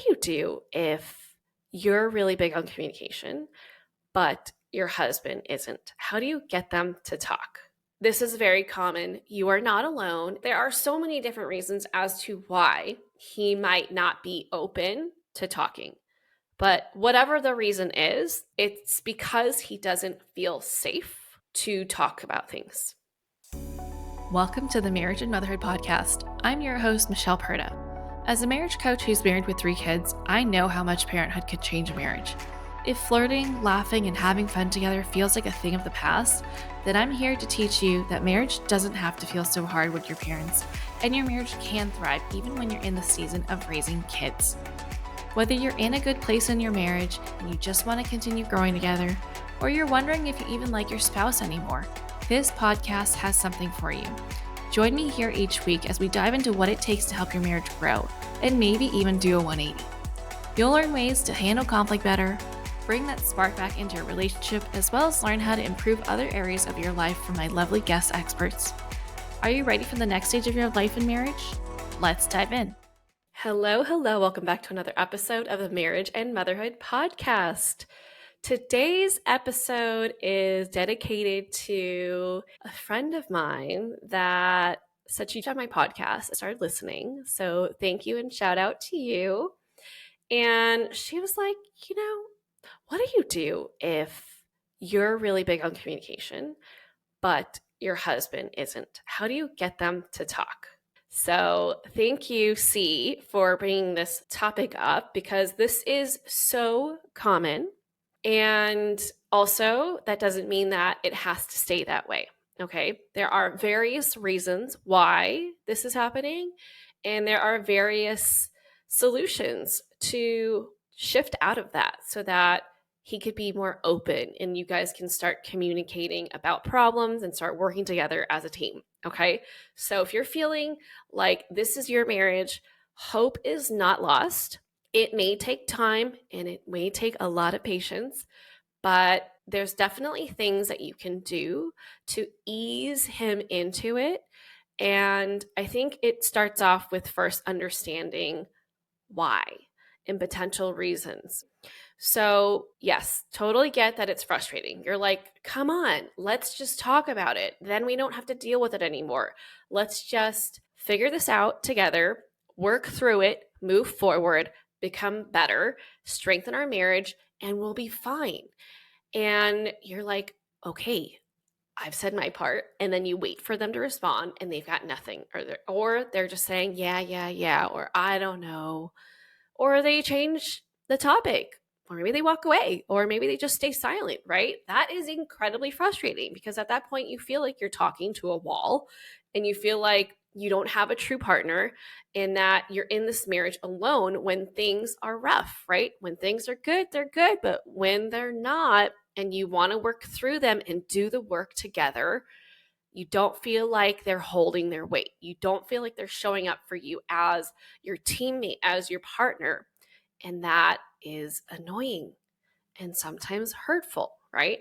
you do if you're really big on communication, but your husband isn't? How do you get them to talk? This is very common. You are not alone. There are so many different reasons as to why he might not be open to talking. But whatever the reason is, it's because he doesn't feel safe to talk about things. Welcome to the Marriage and Motherhood Podcast. I'm your host, Michelle Perda. As a marriage coach who's married with 3 kids, I know how much parenthood could change a marriage. If flirting, laughing, and having fun together feels like a thing of the past, then I'm here to teach you that marriage doesn't have to feel so hard with your parents, and your marriage can thrive even when you're in the season of raising kids. Whether you're in a good place in your marriage and you just want to continue growing together, or you're wondering if you even like your spouse anymore, this podcast has something for you. Join me here each week as we dive into what it takes to help your marriage grow and maybe even do a 180. You'll learn ways to handle conflict better, bring that spark back into your relationship, as well as learn how to improve other areas of your life from my lovely guest experts. Are you ready for the next stage of your life in marriage? Let's dive in. Hello. Welcome back to another episode of the Marriage and Motherhood Podcast. Today's episode is dedicated to a friend of mine that said she'd on my podcast. I started listening. So thank you and shout out to you. And she was like, what do you do if you're really big on communication, but your husband isn't? How do you get them to talk? So thank you, C, for bringing this topic up because this is so common. And also, that doesn't mean that it has to stay that way. Okay. There are various reasons why this is happening, and there are various solutions to shift out of that so that he could be more open and you guys can start communicating about problems and start working together as a team. Okay. So if you're feeling like this is your marriage, hope is not lost. It may take time and it may take a lot of patience, but there's definitely things that you can do to ease him into it. And I think it starts off with first understanding why and potential reasons. So, yes, totally get that it's frustrating. You're like, come on, let's just talk about it. Then we don't have to deal with it anymore. Let's just figure this out together, work through it, move forward, become better, strengthen our marriage, and we'll be fine. And you're like, okay, I've said my part. And then you wait for them to respond and they've got nothing. Or they're just saying, yeah, or I don't know. Or they change the topic. Or maybe they walk away. Or maybe they just stay silent, right? That is incredibly frustrating because at that point you feel like you're talking to a wall and you feel like you don't have a true partner and that you're in this marriage alone when things are rough, right? When things are good, they're good. But when they're not and you want to work through them and do the work together, you don't feel like they're holding their weight. You don't feel like they're showing up for you as your teammate, as your partner. And that is annoying and sometimes hurtful, right?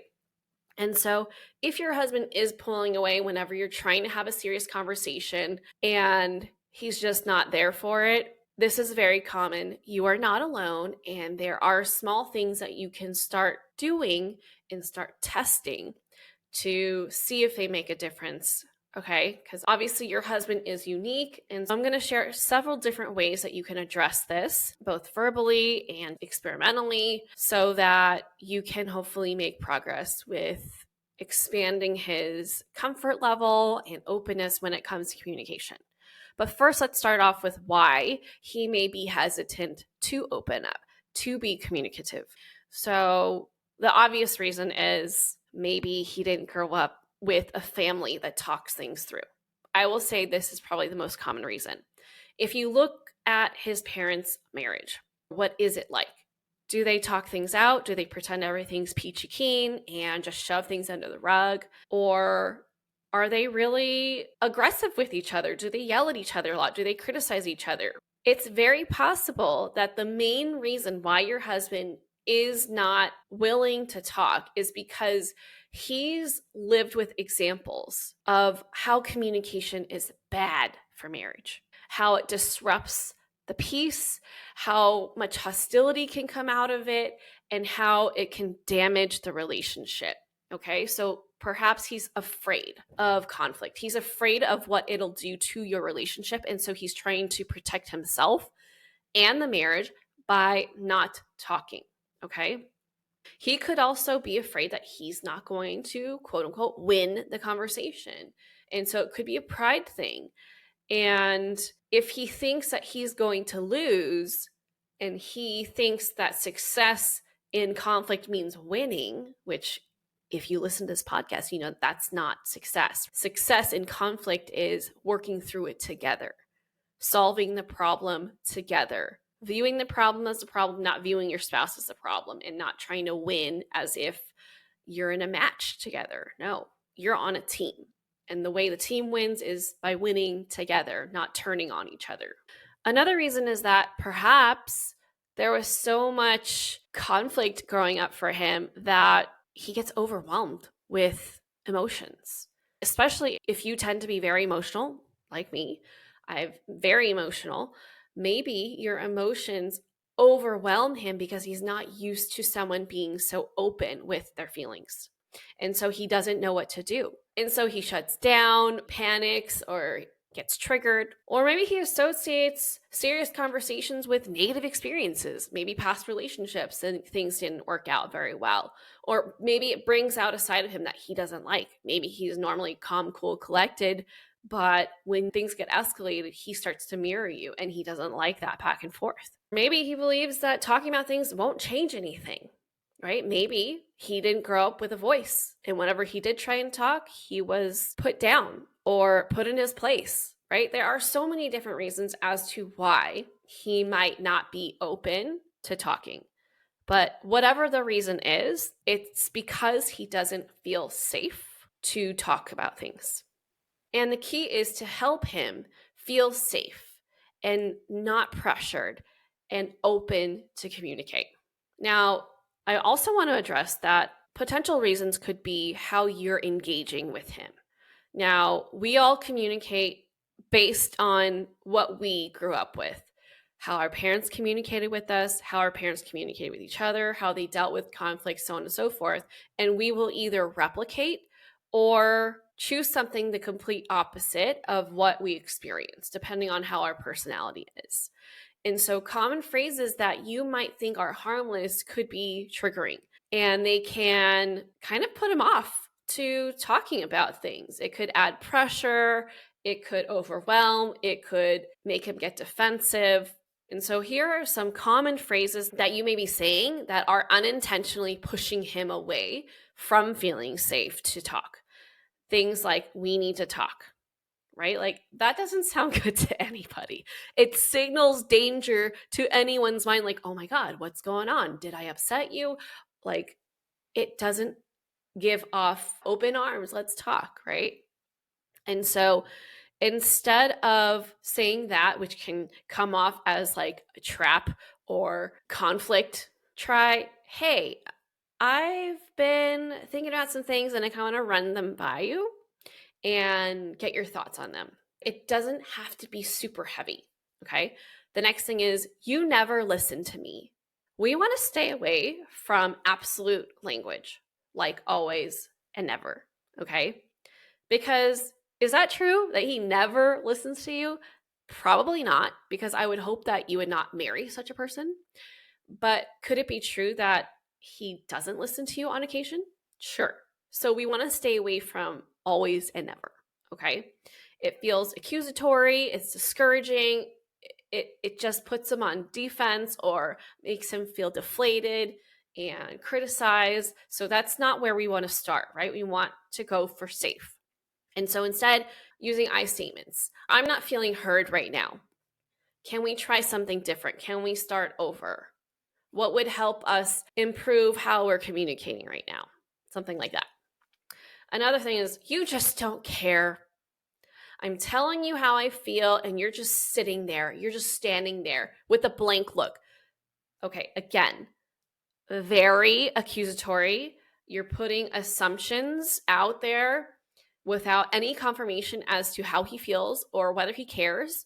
And so if your husband is pulling away whenever you're trying to have a serious conversation and he's just not there for it, this is very common. You are not alone, and there are small things that you can start doing and start testing to see if they make a difference. Okay, because obviously your husband is unique. And so I'm going to share several different ways that you can address this, both verbally and experimentally, so that you can hopefully make progress with expanding his comfort level and openness when it comes to communication. But first, let's start off with why he may be hesitant to open up, to be communicative. So the obvious reason is maybe he didn't grow up with a family that talks things through. I will say this is probably the most common reason. If you look at his parents' marriage, what is it like? Do they talk things out? Do they pretend everything's peachy keen and just shove things under the rug? Or are they really aggressive with each other? Do they yell at each other a lot? Do they criticize each other? It's very possible that the main reason why your husband is not willing to talk is because he's lived with examples of how communication is bad for marriage, how it disrupts the peace, how much hostility can come out of it, and how it can damage the relationship. Okay, so perhaps he's afraid of conflict. He's afraid of what it'll do to your relationship. And so he's trying to protect himself and the marriage by not talking. Okay. He could also be afraid that he's not going to, quote unquote, win the conversation. And so it could be a pride thing. And if he thinks that he's going to lose and he thinks that success in conflict means winning, which if you listen to this podcast, you know that's not success. Success in conflict is working through it together, solving the problem together, viewing the problem as a problem, not viewing your spouse as a problem, and not trying to win as if you're in a match together. No, you're on a team. And the way the team wins is by winning together, not turning on each other. Another reason is that perhaps there was so much conflict growing up for him that he gets overwhelmed with emotions, especially if you tend to be very emotional, like me. I'm very emotional. Maybe your emotions overwhelm him because he's not used to someone being so open with their feelings. And so he doesn't know what to do. And so he shuts down, panics, or gets triggered. Or maybe he associates serious conversations with negative experiences, maybe past relationships and things didn't work out very well. Or maybe it brings out a side of him that he doesn't like. Maybe he's normally calm, cool, collected, but when things get escalated, he starts to mirror you and he doesn't like that back and forth. Maybe he believes that talking about things won't change anything, right? Maybe he didn't grow up with a voice. And whenever he did try and talk, he was put down or put in his place, right? There are so many different reasons as to why he might not be open to talking. But whatever the reason is, it's because he doesn't feel safe to talk about things. And the key is to help him feel safe and not pressured and open to communicate. Now, I also want to address that potential reasons could be how you're engaging with him. Now, we all communicate based on what we grew up with, how our parents communicated with us, how our parents communicated with each other, how they dealt with conflict, so on and so forth. And we will either replicate or choose something the complete opposite of what we experience, depending on how our personality is. And so common phrases that you might think are harmless could be triggering, and they can kind of put him off to talking about things. It could add pressure, it could overwhelm, it could make him get defensive. And so here are some common phrases that you may be saying that are unintentionally pushing him away from feeling safe to talk. Things like, we need to talk, right? Like, that doesn't sound good to anybody. It signals danger to anyone's mind, like, oh my God, what's going on? Did I upset you? Like, it doesn't give off open arms, let's talk, right? And so instead of saying that, which can come off as like a trap or conflict, try, hey, I've been thinking about some things and I kind of want to run them by you and get your thoughts on them. It doesn't have to be super heavy, okay? The next thing is, you never listen to me. We want to stay away from absolute language, like always and never, okay? Because is that true that he never listens to you? Probably not, because I would hope that you would not marry such a person. But could it be true that he doesn't listen to you on occasion? Sure. So we want to stay away from always and never, okay? It feels accusatory, it's discouraging, it just puts him on defense or makes him feel deflated and criticized. So that's not where we want to start, right? We want to go for safe. And so instead, using I statements. I'm not feeling heard right now. Can we try something different? Can we start over? What would help us improve how we're communicating right now? Something like that. Another thing is, you just don't care. I'm telling you how I feel, and you're just sitting there. You're just standing there with a blank look. Okay, again, very accusatory. You're putting assumptions out there without any confirmation as to how he feels or whether he cares.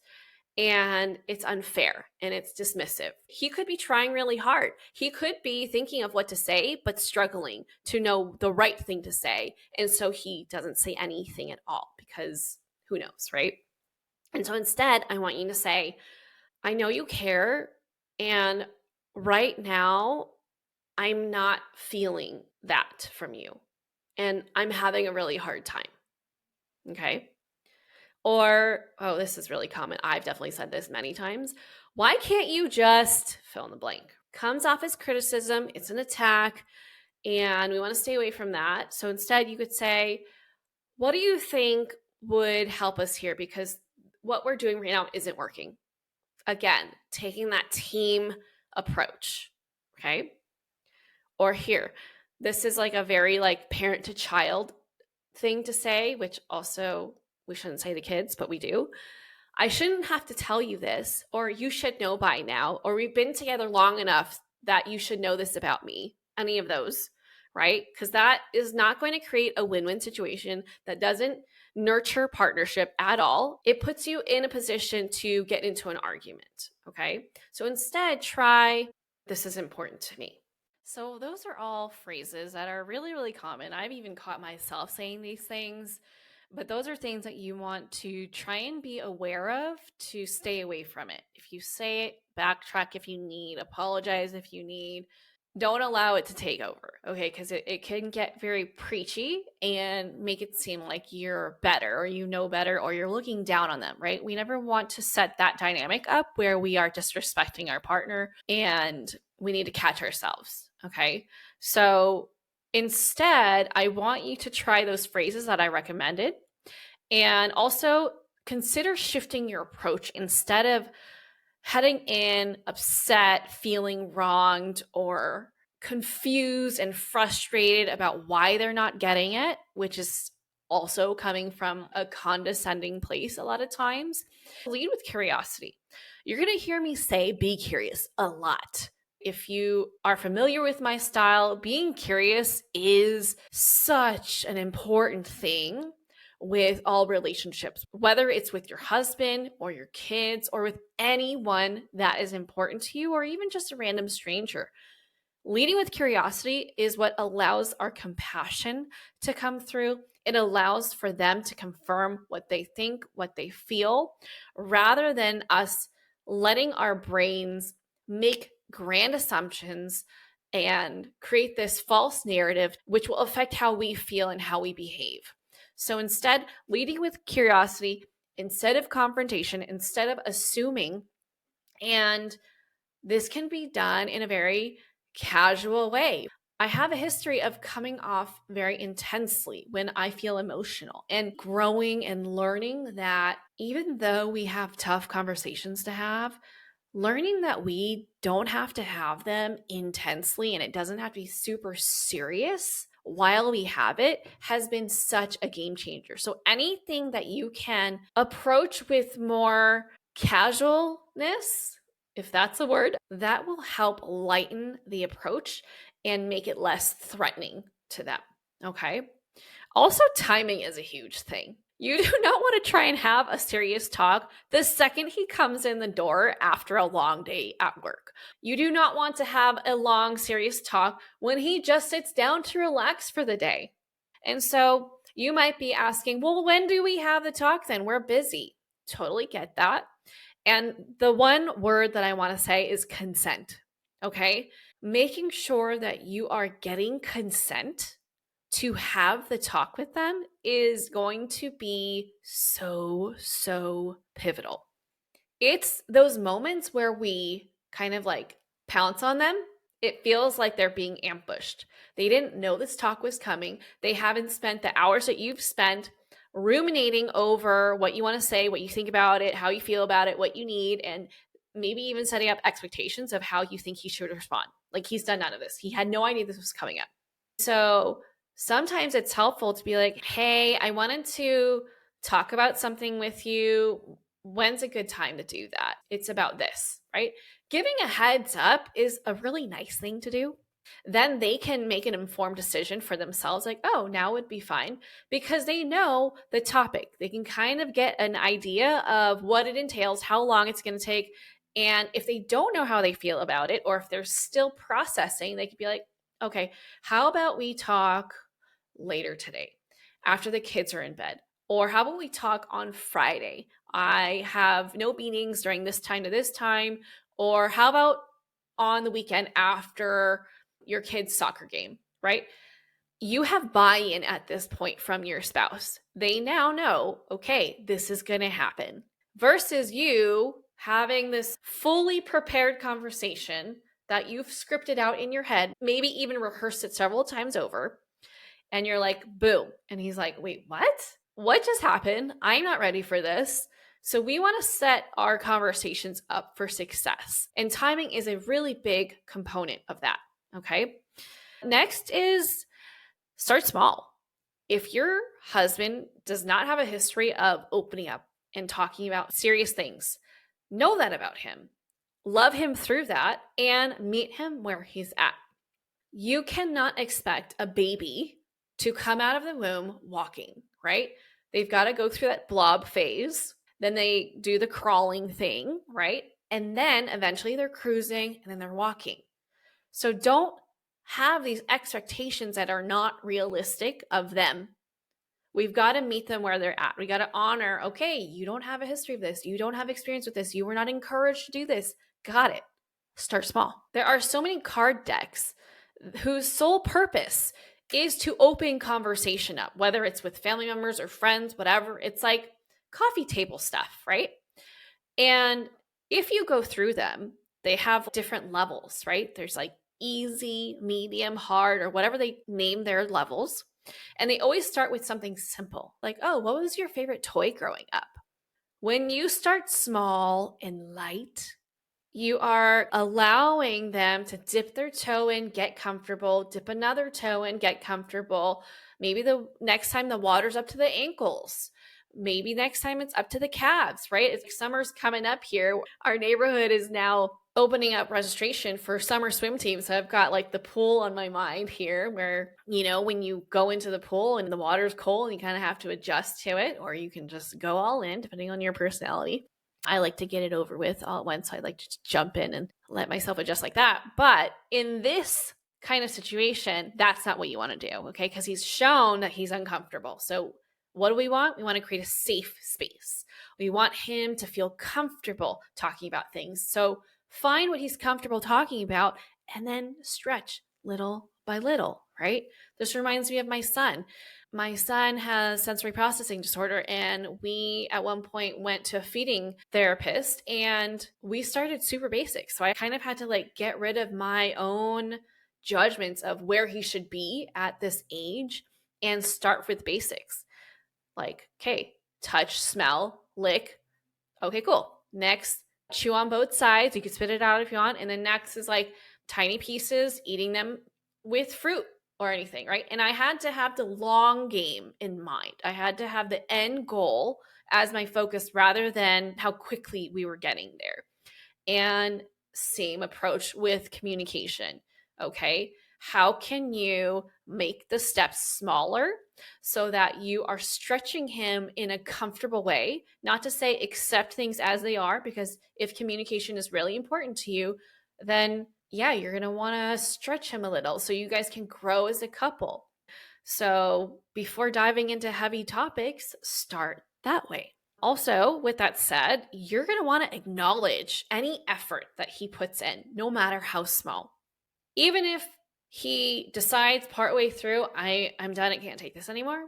and it's unfair and it's dismissive. He could be trying really hard. He could be thinking of what to say, but struggling to know the right thing to say. And so he doesn't say anything at all because who knows, right? And so instead, I want you to say, I know you care. And right now, I'm not feeling that from you. And I'm having a really hard time. Okay. Or, oh, this is really common. I've definitely said this many times. Why can't you just fill in the blank? Comes off as criticism, it's an attack, and we want to stay away from that. So instead, you could say, what do you think would help us here? Because what we're doing right now isn't working. Again, taking that team approach. Okay. Or here, this is like a very like parent to child thing to say, which also we shouldn't say to kids, but we do. I shouldn't have to tell you this, or you should know by now, or we've been together long enough that you should know this about me. Any of those, right? Because that is not going to create a win win situation. That doesn't nurture partnership at all. It puts you in a position to get into an argument. Okay. So instead, try, this is important to me. So, those are all phrases that are really, really common. I've even caught myself saying these things, but those are things that you want to try and be aware of to stay away from it. If you say it, backtrack if you need, apologize if you need. Don't allow it to take over, okay? Because it can get very preachy and make it seem like you're better or you know better or you're looking down on them, right? We never want to set that dynamic up where we are disrespecting our partner and we need to catch ourselves, okay? So instead, I want you to try those phrases that I recommended and also consider shifting your approach instead of heading in upset, feeling wronged, or confused and frustrated about why they're not getting it, which is also coming from a condescending place a lot of times. Lead with curiosity. You're going to hear me say be curious a lot. If you are familiar with my style, being curious is such an important thing with all relationships, whether it's with your husband or your kids or with anyone that is important to you or even just a random stranger. Leading with curiosity is what allows our compassion to come through. It allows for them to confirm what they think, what they feel, rather than us letting our brains make grand assumptions and create this false narrative, which will affect how we feel and how we behave. So instead, leading with curiosity, instead of confrontation, instead of assuming, and this can be done in a very casual way. I have a history of coming off very intensely when I feel emotional and growing and learning that even though we have tough conversations to have, learning that we don't have to have them intensely and it doesn't have to be super serious while we have it has been such a game changer. So anything that you can approach with more casualness, if that's a word, that will help lighten the approach and make it less threatening to them. Okay. Also, timing is a huge thing. You do not want to try and have a serious talk the second he comes in the door after a long day at work. You do not want to have a long, serious talk when he just sits down to relax for the day. And so you might be asking, well, when do we have the talk then? We're busy. Totally get that. And the one word that I want to say is consent. Okay. Making sure that you are getting consent to have the talk with them is going to be so pivotal. It's those moments where we kind of like pounce on them. It feels like they're being ambushed. They didn't know this talk was coming. They haven't spent the hours that you've spent ruminating over what you want to say, what you think about it, how you feel about it, what you need, and maybe even setting up expectations of how you think he should respond. Like he's done none of this. He had no idea this was coming up. So sometimes it's helpful to be like, hey, I wanted to talk about something with you. When's a good time to do that? It's about this, right? Giving a heads up is a really nice thing to do. then they can make an informed decision for themselves, like, oh, now would be fine, because they know the topic. They can kind of get an idea of what it entails, how long it's going to take. And if they don't know how they feel about it, or if they're still processing, they could be like, okay, how about we talk later today after the kids are in bed? Or how about we talk on Friday? I have no meetings during this time to this time. Or how about on the weekend after your kid's soccer game, right? You have buy-in at this point from your spouse. They now know, okay, this is going to happen. Versus you having this fully prepared conversation that you've scripted out in your head, maybe even rehearsed it several times over, and you're like, boom. And he's like, wait, what? What just happened? I'm not ready for this. So we want to set our conversations up for success. And timing is a really big component of that. Okay. Next is start small. If your husband does not have a history of opening up and talking about serious things, know that about him. Love him through that and meet him where he's at. You cannot expect a baby to come out of the womb walking, right? They've got to go through that blob phase. Then they do the crawling thing, right? And then eventually they're cruising and then they're walking. So don't have these expectations that are not realistic of them. We've got to meet them where they're at. We got to honor, okay, you don't have a history of this. You don't have experience with this. You were not encouraged to do this. Got it. Start small. There are so many card decks whose sole purpose is to open conversation up, whether it's with family members or friends, whatever. It's like coffee table stuff, right? And if you go through them, they have different levels, right? There's like easy, medium, hard, or whatever they name their levels. And they always start with something simple, like, oh, what was your favorite toy growing up? When you start small and light, you are allowing them to dip their toe in, get comfortable, dip another toe in, get comfortable. Maybe the next time the water's up to the ankles. Maybe next time it's up to the calves, right? It's like summer's coming up here. Our neighborhood is now opening up registration for summer swim teams. So I've got like the pool on my mind here where, when you go into the pool and the water's cold, you kind of have to adjust to it, or you can just go all in depending on your personality. I like to get it over with all at once. So I like to just jump in and let myself adjust like that. But in this kind of situation, that's not what you want to do, okay? Because he's shown that he's uncomfortable. So what do we want? We want to create a safe space. We want him to feel comfortable talking about things. So find what he's comfortable talking about and then stretch little by little, right? This reminds me of my son. My son has sensory processing disorder, and we at one point went to a feeding therapist and we started super basic. So I kind of had to like get rid of my own judgments of where he should be at this age and start with basics. Like, okay, touch, smell, lick. Okay, cool. Next, chew on both sides. You can spit it out if you want. And then next is like tiny pieces, eating them with fruit or anything, right? And I had to have the long game in mind. I had to have the end goal as my focus rather than how quickly we were getting there. And same approach with communication, okay? How can you make the steps smaller so that you are stretching him in a comfortable way? Not to say accept things as they are, because if communication is really important to you, then yeah, you're going to want to stretch him a little so you guys can grow as a couple. So before diving into heavy topics, start that way. Also, with that said, you're going to want to acknowledge any effort that he puts in, no matter how small. Even if he decides partway through, I'm done, I can't take this anymore.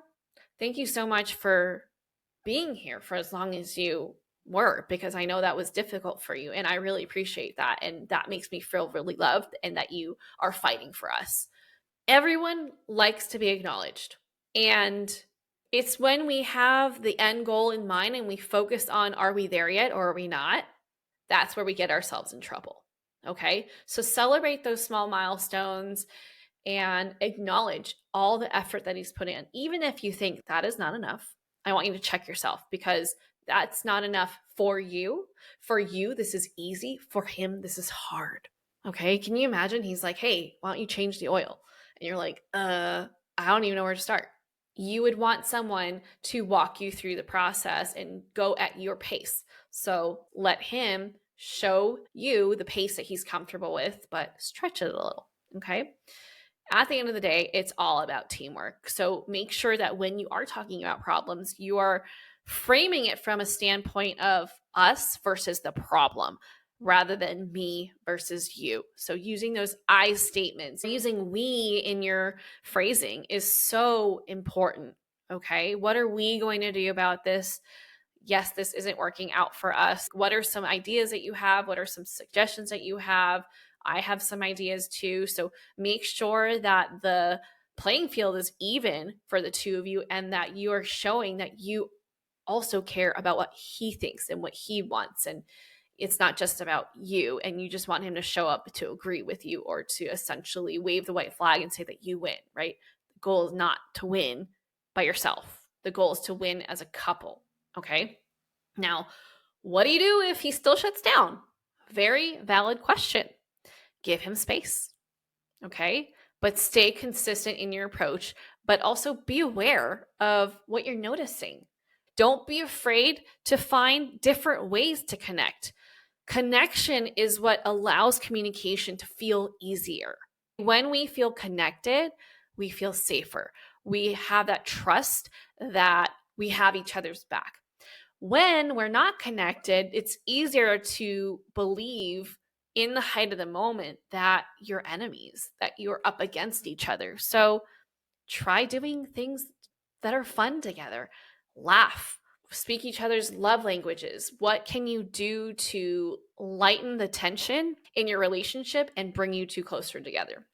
Thank you so much for being here for as long as you were, because I know that was difficult for you. And I really appreciate that. And that makes me feel really loved and that you are fighting for us. Everyone likes to be acknowledged. And it's when we have the end goal in mind and we focus on, are we there yet or are we not? That's where we get ourselves in trouble. Okay. So celebrate those small milestones and acknowledge all the effort that he's put in. Even if you think that is not enough, I want you to check yourself, because that's not enough for you. For you, this is easy. For him, this is hard. Okay, can you imagine? He's like, hey, why don't you change the oil? And you're like, I don't even know where to start. You would want someone to walk you through the process and go at your pace. So let him show you the pace that he's comfortable with, but stretch it a little. Okay. At the end of the day, it's all about teamwork. So make sure that when you are talking about problems, you are framing it from a standpoint of us versus the problem rather than me versus you. So using those I statements, using we in your phrasing is so important. Okay. What are we going to do about this? Yes, this isn't working out for us. What are some ideas that you have? What are some suggestions that you have? I have some ideas too. So make sure that the playing field is even for the two of you and that you are showing that you also care about what he thinks and what he wants. And it's not just about you and you just want him to show up to agree with you or to essentially wave the white flag and say that you win, right? The goal is not to win by yourself. The goal is to win as a couple. Okay. Now, what do you do if he still shuts down? Very valid question. Give him space. Okay. But stay consistent in your approach, but also be aware of what you're noticing. Don't be afraid to find different ways to connect. Connection is what allows communication to feel easier. When we feel connected, we feel safer. We have that trust that we have each other's back. When we're not connected, it's easier to believe in the height of the moment that you're enemies, that you're up against each other. So try doing things that are fun together. Laugh, speak each other's love languages. What can you do to lighten the tension in your relationship and bring you two closer together?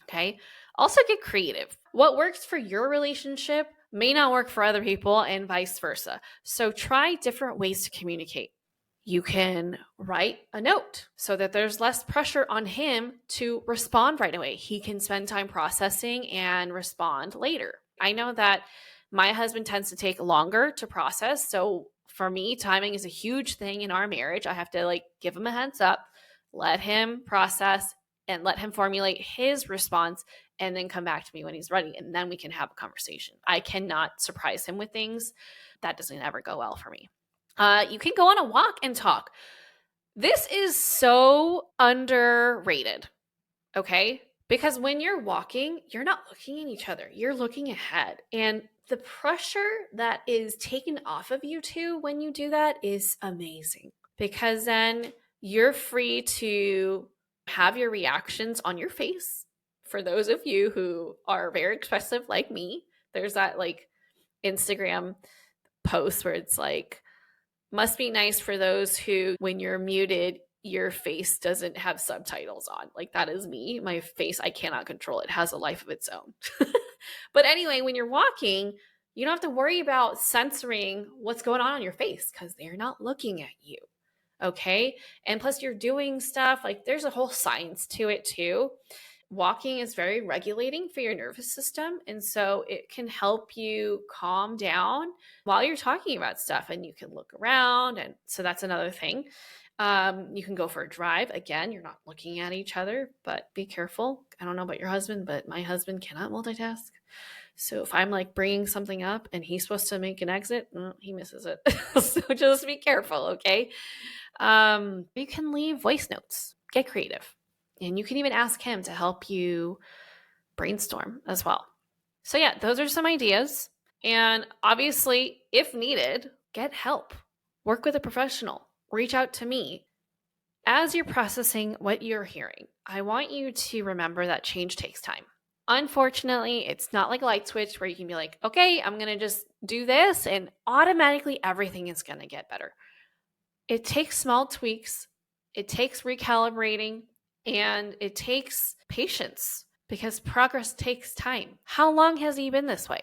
Okay. Also get creative. What works for your relationship may not work for other people and vice versa. So try different ways to communicate. You can write a note so that there's less pressure on him to respond right away. He can spend time processing and respond later. I know that my husband tends to take longer to process. So for me, timing is a huge thing in our marriage. I have to give him a heads up, let him process and let him formulate his response and then come back to me when he's ready. And then we can have a conversation. I cannot surprise him with things. That doesn't ever go well for me. You can go on a walk and talk. This is so underrated, okay? Because when you're walking, you're not looking at each other, you're looking ahead. And the pressure that is taken off of you two when you do that is amazing because then you're free to have your reactions on your face. For those of you who are very expressive like me, there's that Instagram post where it's like, must be nice for those who, when you're muted, your face doesn't have subtitles on. Like that is me. My face, I cannot control. It has a life of its own. But anyway, when you're walking, you don't have to worry about censoring what's going on your face because they're not looking at you. Okay. And plus, you're doing stuff there's a whole science to it too. Walking is very regulating for your nervous system. And so it can help you calm down while you're talking about stuff and you can look around. And so that's another thing. You can go for a drive. Again, you're not looking at each other, but be careful. I don't know about your husband, but my husband cannot multitask. So if I'm bringing something up and he's supposed to make an exit, he misses it. So just be careful, okay? You can leave voice notes, get creative. And you can even ask him to help you brainstorm as well. So, yeah, those are some ideas. And obviously, if needed, get help. Work with a professional. Reach out to me. As you're processing what you're hearing, I want you to remember that change takes time. Unfortunately, it's not like a light switch where you can be like, okay, I'm going to just do this and automatically everything is going to get better. It takes small tweaks, it takes recalibrating, and it takes patience because progress takes time. How long has he been this way?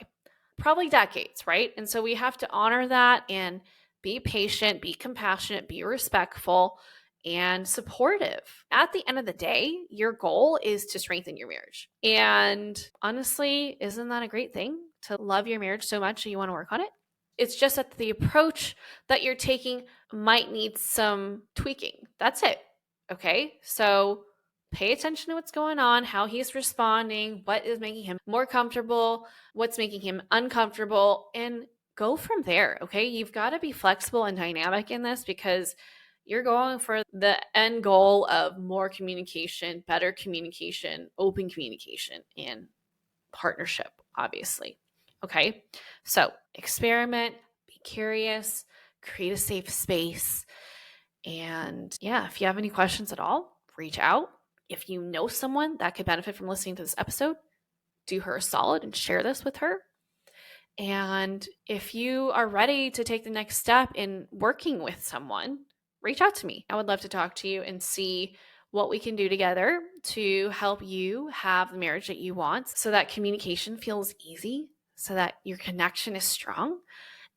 Probably decades, right? And so we have to honor that and be patient, be compassionate, be respectful, and supportive. At the end of the day, your goal is to strengthen your marriage. And honestly, isn't that a great thing to love your marriage so much that you want to work on it? It's just that the approach that you're taking might need some tweaking. That's it. Okay. So Pay attention to what's going on, how he's responding, what is making him more comfortable, what's making him uncomfortable, and go from there, okay? You've got to be flexible and dynamic in this because you're going for the end goal of more communication, better communication, open communication, and partnership, obviously. Okay, so experiment, be curious, create a safe space. And yeah, if you have any questions at all, reach out. If you know someone that could benefit from listening to this episode, do her a solid and share this with her. And if you are ready to take the next step in working with someone, reach out to me. I would love to talk to you and see what we can do together to help you have the marriage that you want so that communication feels easy, so that your connection is strong,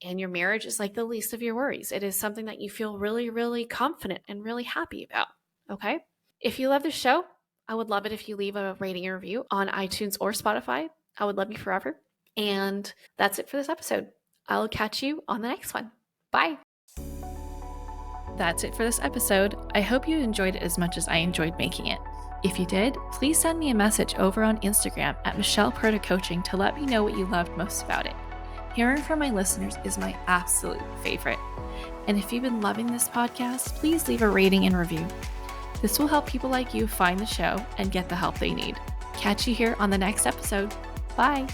and your marriage is like the least of your worries. It is something that you feel really, really confident and really happy about. Okay? If you love the show, I would love it if you leave a rating and review on iTunes or Spotify. I would love you forever. And that's it for this episode. I'll catch you on the next one. Bye. That's it for this episode. I hope you enjoyed it as much as I enjoyed making it. If you did, please send me a message over on Instagram at Michelle Perta Coaching to let me know what you loved most about it. Hearing from my listeners is my absolute favorite. And if you've been loving this podcast, please leave a rating and review. This will help people like you find the show and get the help they need. Catch you here on the next episode. Bye.